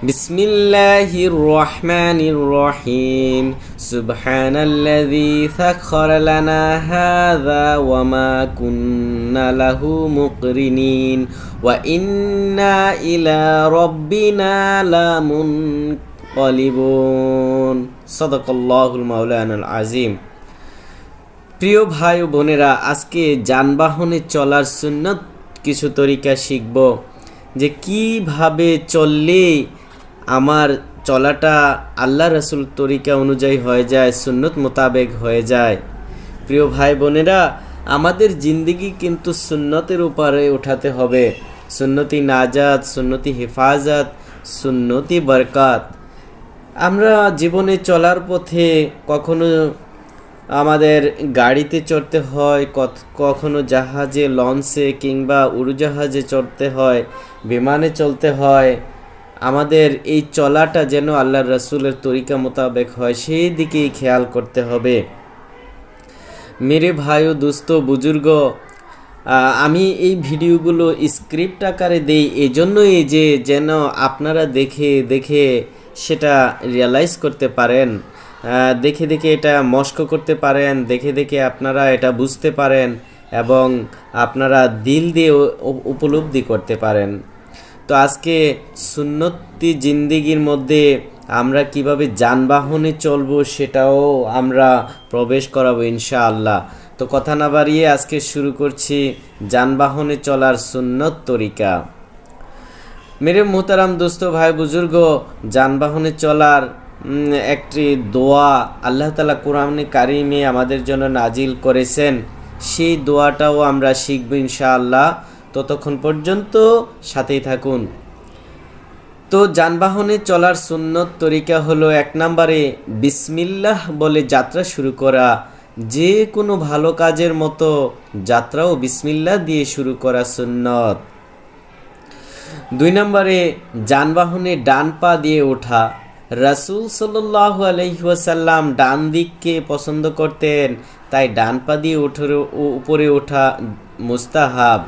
বিসমিল্লাহির রহমানির রহিম। সুবহানাল্লাযী সাখখারা লানা হাযা ওয়া মা কুন্না লাহু মুকরিনিন ওয়া ইন্না ইলা রাব্বিনা লামুনকালিবুন। সাদাকাল্লাহুল মাওলানাল আযীম। প্রিয় ভাই ও বোনেরা, আজকে যানবাহনে চলার সুন্নত কিছু তরিকা শিখব, যে কিভাবে চললে আমার চলাটা আল্লাহ রসুল তরিকা অনুযায়ী হয়ে যায়, সুন্নত মোতাবেক হয়ে যায়। প্রিয় ভাই বোনেরা, আমাদের জিন্দিগি কিন্তু সুন্নতের উপরে উঠাতে হবে। সুন্নতি নাজাত, সুন্নতি হেফাজত, সুন্নতি বরকাত। আমরা জীবনে চলার পথে কখনো আমাদের গাড়িতে চড়তে হয়, কখনো জাহাজে, লঞ্চে কিংবা উড়োজাহাজে চড়তে হয়, বিমানে চলতে হয়। আমাদের এই চলাটা যেন আল্লাহর রসুলের তরিকা মোতাবেক হয়, সেই দিকেই খেয়াল করতে হবে। মেরে ভাই ও দোস্ত বুজুর্গ, আমি এই ভিডিওগুলো স্ক্রিপ্ট আকারে দেই এজন্যই যে যেন আপনারা দেখে দেখে সেটা রিয়ালাইজ করতে পারেন, দেখে দেখে এটা মস্ক করতে পারেন, দেখে দেখে আপনারা এটা বুঝতে পারেন এবং আপনারা দিল দিয়ে উপলব্ধি করতে পারেন। তো আজকে সুন্নতি জিন্দিগির মধ্যে আমরা কিভাবে যানবাহনে চলবো সেটাও আমরা প্রবেশ করাবো ইনশাআল্লাহ। তো কথা না বাড়িয়ে আজকে শুরু করছি যানবাহনে চলার সুন্নত তরিকা। মেরে মোহতারাম দোস্ত ভাই বুজুর্গ, যানবাহনে চলার একটি দোয়া আল্লাহ তাআলা কোরআনে কারিমে আমাদের জন্য নাজিল করেছেন, সেই দোয়াটাও আমরা শিখব ইনশাআল্লাহ। ততক্ষণ পর্যন্ত সাথেই থাকুন। তো যানবাহনে চলার সুন্নত তরিকা হলো, 1 নম্বরে বিসমিল্লাহ বলে যাত্রা শুরু করা। যে কোনো ভালো কাজের মতো যাত্রাও বিসমিল্লাহ দিয়ে শুরু করা সুন্নত। 2 নম্বরে যানবাহনে ডান পা দিয়ে ওঠা। রাসূল সাল্লাল্লাহু আলাইহি ওয়াসাল্লাম ডান দিককে পছন্দ করতেন, তাই ডান পা দিয়ে উপরে ওঠা মুস্তাহাব।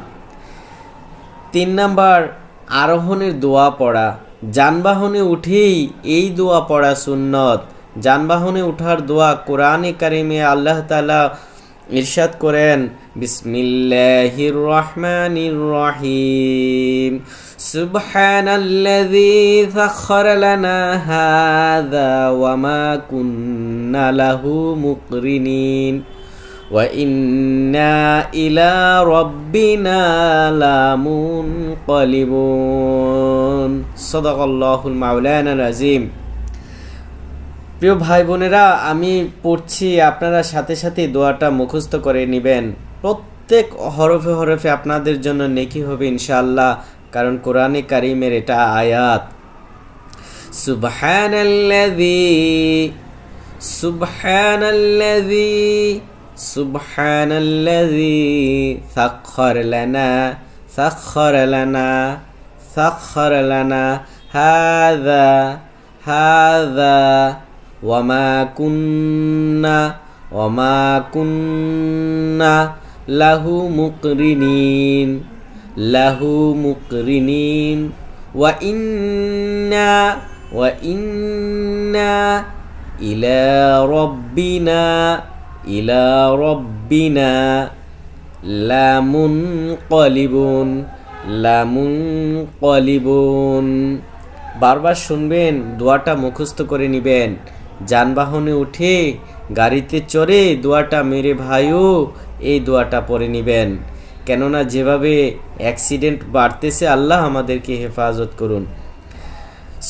3 নম্বর আরোহণের দোয়া পড়া। যানবাহনে উঠেই এই দোয়া পড়া সুন্নত। যানবাহনে ওঠার দোয়া কোরআনে কারিমে আল্লাহ তাআলা ইরশাদ করেন, বিসমিল্লাহির রহমানির রহিম। সুবহানাল্লাযী সাখখারা লানা হাযা ওয়া মা কুন্না লাহু মুকরিনিন ওয়া ইন্না ইলা রাব্বিনা লামুনকালিবুন। সাদাকাল্লাহুল মাওলানাল আযীম। প্রিয় ভাই বোনেরা, আমি পড়ছি, আপনারা সাথে সাথে দোয়াটা মুখস্থ করে নেবেন। প্রত্যেক হরফে হরফে আপনাদের জন্য নেকি হবে ইনশাআল্লাহ, কারণ কোরআনে কারিমের এটা আয়াত। সুবহানাল্লাযী সুবহানাল্লাযী সুবহানাল্লাযী সাখখারা লানা হাযা ওয়া মা কুন্না লাহু মুকরিনিন ওয়া ইন্না ইলা রাব্বিনা লামুনকালিবুন। বারবার শুনবেন, দোয়াটা মুখস্থ করে নেবেন। যানবাহনে উঠে, গাড়িতে চড়ে দোয়াটা মেরে ভাইও এই দোয়াটা পড়ে নেবেন, কেননা যেভাবে অ্যাক্সিডেন্ট বাড়তেছে, আল্লাহ আমাদেরকে হেফাজত করুন।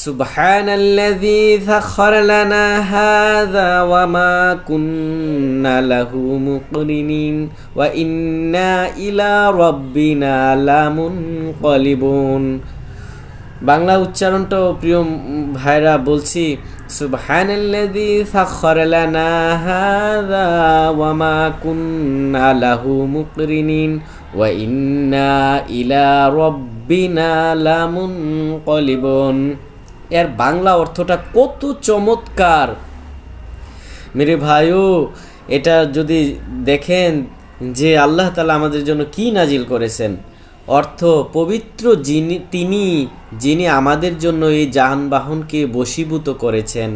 সুবহানাল্লাযী সাখখারা লানা হাযা ওয়া মা কুন্না লাহু মুকরিনিন ওয়া ইন্না ইলা রাব্বিনা লামুনকালিবুন। বাংলা উচ্চারণটাও প্রিয় ভাইরা বলছি, সুবহানাল্লাযী সাখখারা লানা হাযা ওয়া মা কুন্না লাহু মুকরিনিন ওয়া ইন্না ইলা রাব্বিনা লামুনকালিবুন। এর বাংলা অর্থটা কত চমৎকার মেরে ভাইও। এটা যদি দেখেন যে আল্লাহ তাআলা আমাদের জন্য কি নাজিল করেছেন, অর্থ পবিত্র যিনি আমাদের জন্য এই যানবাহনকে বশীভূত করেছেন।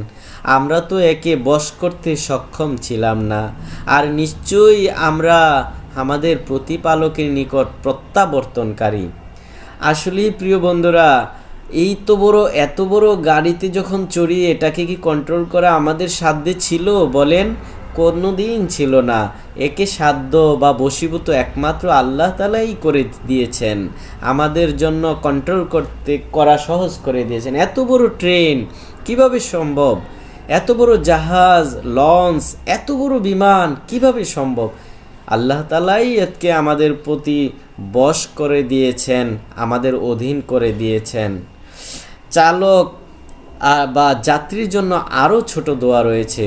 আমরা তো একে বশ করতে সক্ষম ছিলাম না, আর নিশ্চয়ই আমরা আমাদের প্রতিপালকের নিকট প্রত্যাবর্তনকারী। আসলেই প্রিয় বন্ধুরা, এত বড় গাড়িতে যখন চড়ি, এটাকে কি কন্ট্রোল করা আমাদের সাধ্যে ছিল বলেন? কোনোদিন ছিল না। একে সাধ্য বা বশীভূত একমাত্র আল্লাহ তাআলাই করে দিয়েছেন, আমাদের জন্য কন্ট্রোল করা সহজ করে দিয়েছেন। এত বড় ট্রেন কিভাবে সম্ভব? এত বড় জাহাজ, লঞ্চ, এত বড় বিমান কিভাবে সম্ভব? আল্লাহ তাআলাই একে আমাদের প্রতি বশ করে দিয়েছেন, আমাদের অধীন করে দিয়েছেন। চালক বা যাত্রীর জন্য আরও ছোট দোয়া রয়েছে।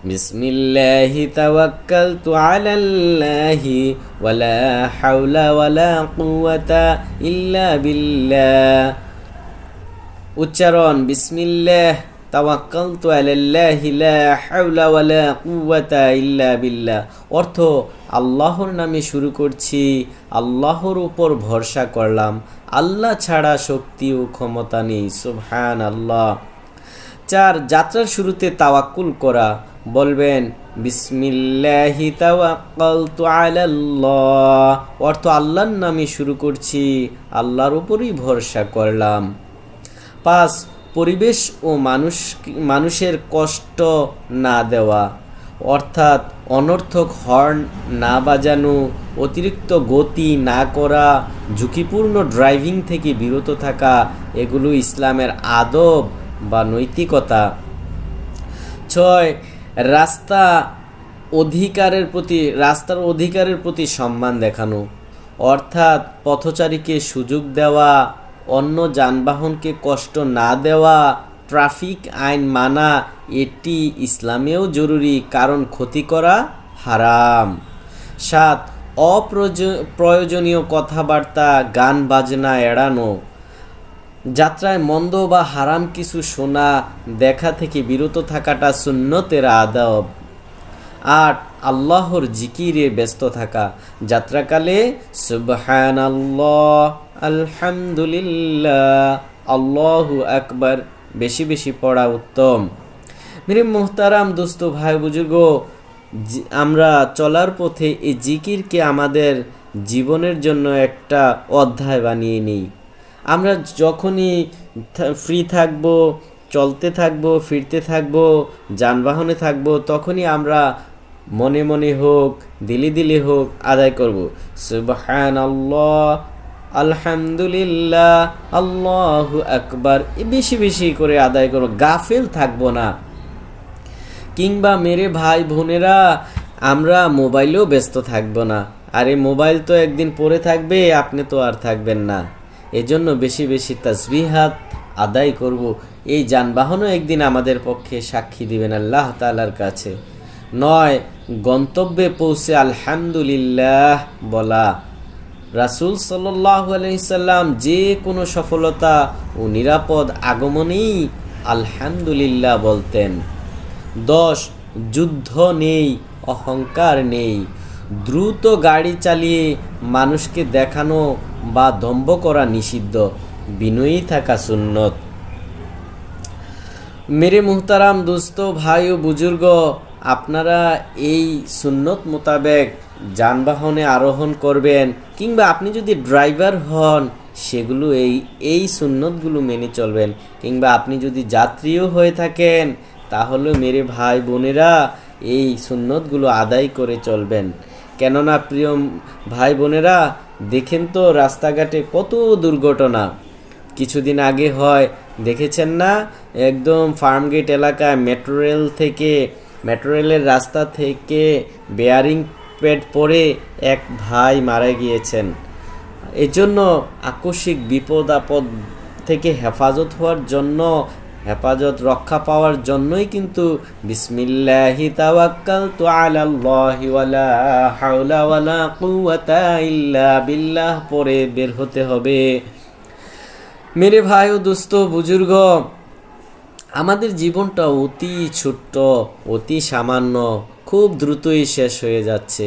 বিসমিল্লাহি তাওয়াক্কালতু আলাল্লাহি ওয়ালা হাওলা ওয়ালা কুওয়াতা ইল্লা বিল্লাহ। উচ্চারণ: বিসমিল্লাহ তাওয়াক্কালতু আলাল্লাহি লা হাওলা ওয়ালা কুওয়াতা ইল্লা বিল্লাহ। অর্থ: আল্লাহর নামে শুরু করছি, আল্লাহর উপর ভরসা করলাম, আল্লাহ ছাড়া শক্তি ও ক্ষমতা নেই। সুবহানাল্লাহ। 4. যাত্রার শুরুতে তাওয়াক্কুল করা। বলবেন বিসমিল্লাহি তাওয়াক্কালতু আলাল্লাহ। অর্থ: আল্লাহর নামে শুরু করছি, আল্লাহর উপরই ভরসা করলাম। 5. পরিবেশ ও মানুষের কষ্ট না দেওয়া, অর্থাৎ অনর্থক হর্ন না বাজানো, অতিরিক্ত গতি না করা, ঝুঁকিপূর্ণ ড্রাইভিং থেকে বিরত থাকা, এগুলো ইসলামের আদব বা নৈতিকতা। 6. রাস্তার অধিকারের প্রতি সম্মান দেখানো, অর্থাৎ পথচারীকে সুযোগ দেওয়া, অন্য যানবাহনকে কষ্ট না দেওয়া, ট্রাফিক আইন মানা, এটি ইসলামেও জরুরি, কারণ ক্ষতি করা হারাম। 7. অপ্রয়োজনীয় কথাবার্তা, গান বাজনা এড়ানো, যাত্রায় মন্দ বা হারাম কিছু শোনা দেখা থেকে বিরত থাকাটা সুন্নতের আদব। 8. আল্লাহর জিকিরে ব্যস্ত থাকা, যাত্রাকালে সুবহানাল্লাহ, আলহামদুলিল্লাহ, আল্লাহু আকবার বেশি বেশি পড়া উত্তম। মেরে মুহতারাম দোস্ত, ভাই বুজুর্গ, আমরা চলার পথে এই জিকিরকে আমাদের জীবনের জন্য একটা অধ্যায় বানিয়ে নিই। আমরা যখনই ফ্রি থাকব, চলতে থাকব, ফিরতে থাকব, যানবাহনে থাকব, তখনই আমরা মনে মনে হোক, দিলে দিলে হোক আদায় করব সুবহানাল্লাহ, আলহামদুলিল্লাহ, আল্লাহু আকবার, বেশি বেশি করে আদায় করব, গাফেল থাকব না। কিংবা মেরে ভাই বোনেরা, আমরা মোবাইলেও ব্যস্ত থাকব না। আরে মোবাইল তো একদিন পড়ে থাকবে, আপনি তো আর থাকবেন না। এজন্য বেশি বেশি তাসবিহাত আদায় করব। এই যানবাহনও একদিন আমাদের পক্ষে সাক্ষী দিবেন আল্লাহ তাআলার কাছে। 9. গন্তব্যে পৌঁছে আলহামদুলিল্লাহ বলা। রাসূল সাল্লাল্লাহু আলাইহি সাল্লাম যে কোনো সফলতা ও নিরাপদ আগমনেই আলহামদুলিল্লাহ বলতেন। 10. যুদ্ধ নেই, অহংকার নেই। দ্রুত গাড়ি চালিয়ে মানুষকে দেখানো বা দম্ভ করা নিষিদ্ধ, বিনয়ী থাকা সুন্নত। মেরে মুহতারাম দোস্ত, ভাই ও বুজুর্গ, আপনারা এই সুন্নত মোতাবেক যানবাহনে আরোহণ করবেন, কিংবা আপনি যদি ড্রাইভার হন সেগুলো এই সুন্নতগুলো মেনে চলবেন, কিংবা আপনি যদি যাত্রীও হয়ে থাকেন তাহলে মেরে ভাই বোনেরা এই সুন্নতগুলো আদায় করে চলবেন। কেননা প্রিয় ভাই বোনেরা, দেখেন তো রাস্তাঘাটে কত দুর্ঘটনা কিছুদিন আগে হয়, দেখেছেন না? একদম ফার্মগেট এলাকায় মেট্রো রেলের রাস্তা থেকে বেয়ারিং প্যাড পড়ে এক ভাই মারা গিয়েছেন। এজন্য আকস্মিক বিপদ আপদ থেকে হেফাজত রক্ষা পাওয়ার জন্যই কিন্তু বিসমিল্লাহি তাওয়াক্কালতু আলাল্লাহি ওয়ালা হাওলা ওয়ালা কুওয়াতা ইল্লা বিল্লাহ পরে বের হতে হবে। মেরে ভাই ও দোস্ত বুজুর্গ, আমাদের জীবনটা অতি ছোট্ট, অতি সামান্য, খুব দ্রুতই শেষ হয়ে যাচ্ছে।